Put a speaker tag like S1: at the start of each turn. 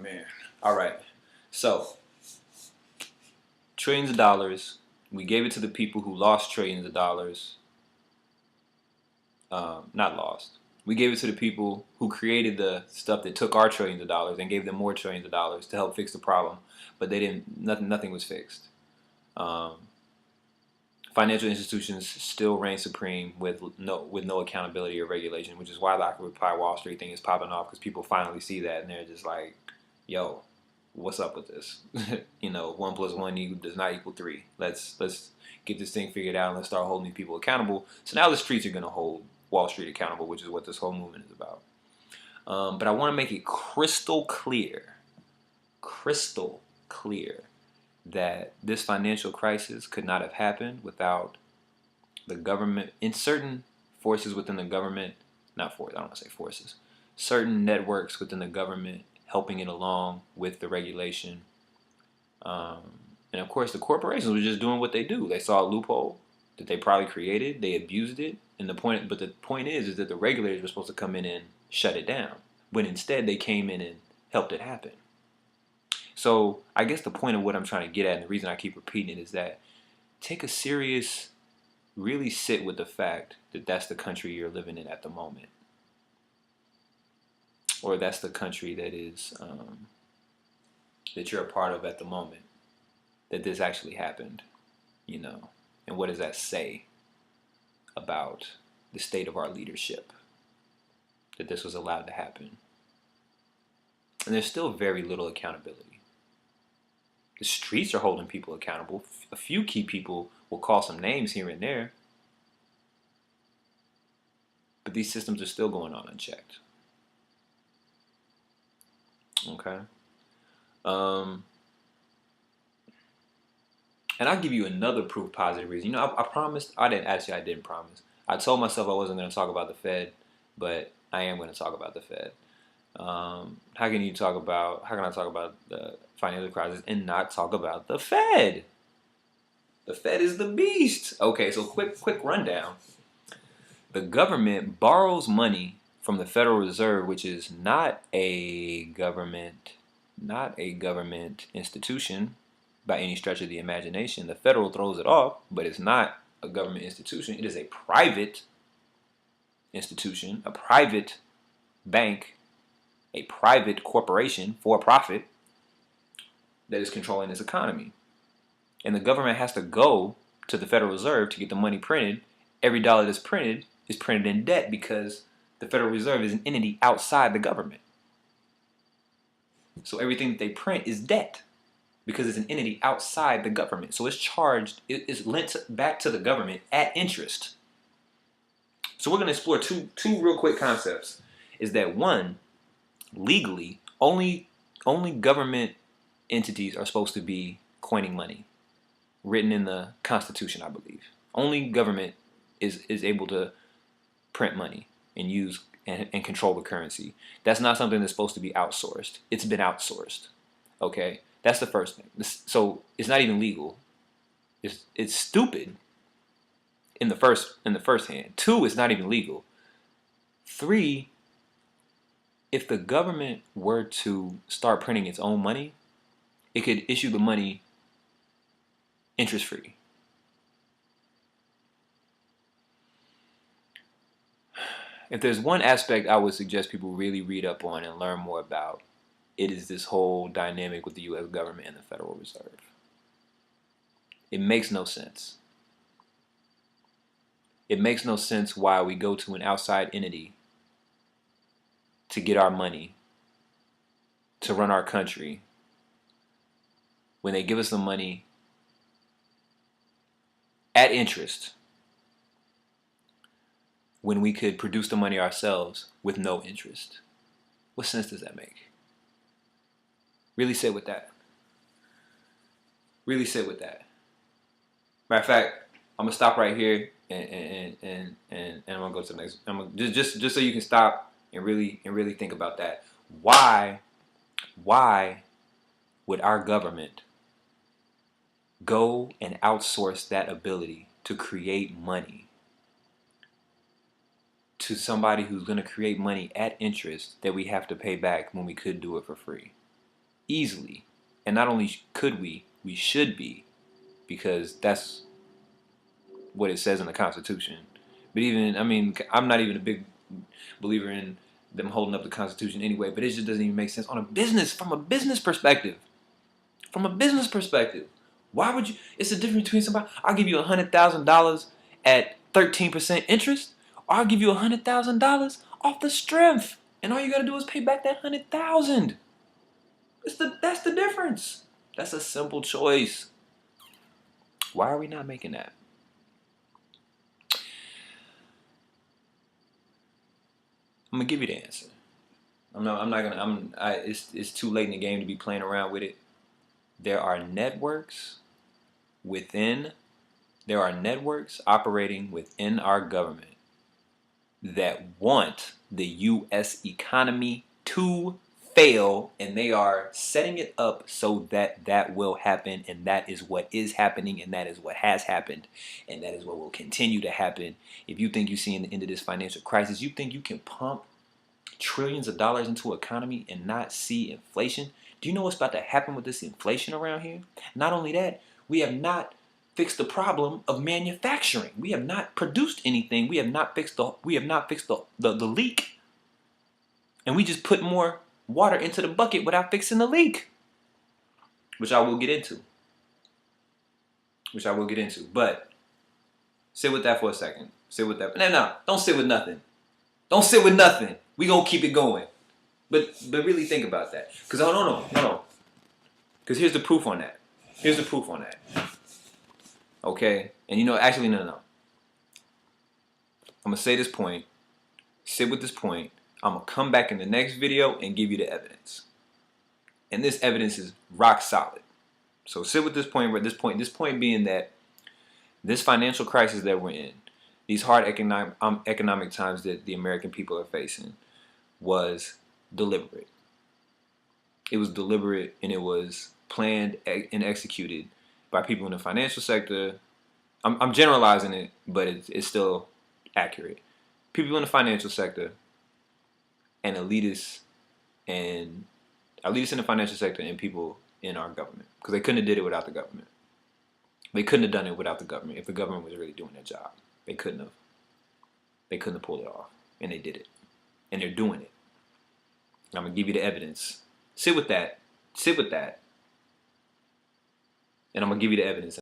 S1: man. All right. So, trillions of dollars. We gave it to the people who lost trillions of dollars. Not lost. We gave it to the people who created the stuff that took our trillions of dollars and gave them more trillions of dollars to help fix the problem. But they didn't. Nothing was fixed. Um, Financial institutions still reign supreme with no accountability or regulation, which is why the Occupy Wall Street thing is popping off because people finally see that and they're just like, "Yo, what's up with this? One plus one does not equal three. Let's get this thing figured out and let's start holding these people accountable." So now the streets are going to hold Wall Street accountable, which is what this whole movement is about. But I want to make it crystal clear that this financial crisis could not have happened without the government, in certain forces within the government, not forces, I don't want to say forces, certain networks within the government helping it along with the regulation. And of course, the corporations were just doing what they do. They saw a loophole that they probably created, they abused it, and the point is that the regulators were supposed to come in and shut it down, when instead they came in and helped it happen. So I guess the point of what I'm trying to get at, and the reason I keep repeating it, is that take a serious, really sit with the fact that that's the country you're living in at the moment. Or that's the country that is, that you're a part of at the moment. That this actually happened, And what does that say about the state of our leadership? That this was allowed to happen. And there's still very little accountability. The streets are holding people accountable. A few key people will call some names here and there. But these systems are still going on unchecked. Okay? And I'll give you another proof positive reason. I promised, I didn't promise. I told myself I wasn't going to talk about the Fed, but I am going to talk about the Fed. How can I talk about the financial crisis and not talk about the Fed? The Fed is the beast. Okay, so quick rundown. The government borrows money from the Federal Reserve, which is not a government institution by any stretch of the imagination. The federal throws it off, but it's not a government institution. It is a private institution, a private bank, a private corporation for profit that is controlling this economy. And the government has to go to the Federal Reserve to get the money printed. Every dollar that's printed is printed in debt because the Federal Reserve is an entity outside the government. So everything that they print is debt because it's an entity outside the government. So it's charged, it is lent back to the government at interest. So we're going to explore two real quick concepts. Is that one, legally, only government entities are supposed to be coining money, written in the Constitution, I believe. Only government is able to print money and use and control the currency. That's not something that's supposed to be outsourced. It's been outsourced. Okay, that's the first thing. So it's not even legal. It's stupid. In the first hand. Two, it's not even legal. Three, if the government were to start printing its own money, it could issue the money interest-free. If there's one aspect I would suggest people really read up on and learn more about, it is this whole dynamic with the U.S. government and the Federal Reserve. It makes no sense. It makes no sense why we go to an outside entity to get our money, to run our country, when they give us the money at interest, when we could produce the money ourselves with no interest. What sense does that make? Really sit with that. Really sit with that. Matter of fact, I'm gonna stop right here and I'm gonna go to the next. I'm gonna, just so you can stop and really think about that. Why would our government go and outsource that ability to create money to somebody who's going to create money at interest that we have to pay back when we could do it for free? easily. And not only could we should be, because that's what it says in the Constitution. But even, I mean, I'm not even a big believer in them holding up the Constitution anyway, but it just doesn't even make sense from a business perspective. From a business perspective. Why would you, it's the difference between somebody, I'll give you $100,000 at 13% interest, or I'll give you $100,000 off the strength. And all you gotta do is pay back that 100,000. That's the difference. That's a simple choice. Why are we not making that? I'm gonna give you the answer. It's too late in the game to be playing around with it. There are networks operating within our government that want the U.S. economy to fail, and they are setting it up so that that will happen, and that is what is happening, and that is what has happened, and that is what will continue to happen. If you think you're seeing the end of this financial crisis, you think you can pump trillions of dollars into an economy and not see inflation? Do you know what's about to happen with this inflation around here? Not only that, we have not fixed the problem of manufacturing. We have not produced anything. We have not fixed the leak. And we just put more water into the bucket without fixing the leak. Which I will get into. But sit with that for a second. Sit with that. No, don't sit with nothing. Don't sit with nothing. We gonna keep it going. But really think about that. Because hold on. Because here's the proof on that. Okay? And actually, no. I'm going to say this point. Sit with this point. I'm going to come back in the next video and give you the evidence. And this evidence is rock solid. So sit with this point, this point being that this financial crisis that we're in, these hard economic times that the American people are facing, was deliberate. It was deliberate, and it was planned and executed by people in the financial sector. I'm generalizing it, but it's still accurate. People in the financial sector and elitists in the financial sector and people in our government, because they couldn't have did it without the government. They couldn't have done it without the government if the government was really doing their job. They couldn't have pulled it off, and they did it, and they're doing it. I'm gonna give you the evidence. Sit with that, and I'm gonna give you the evidence.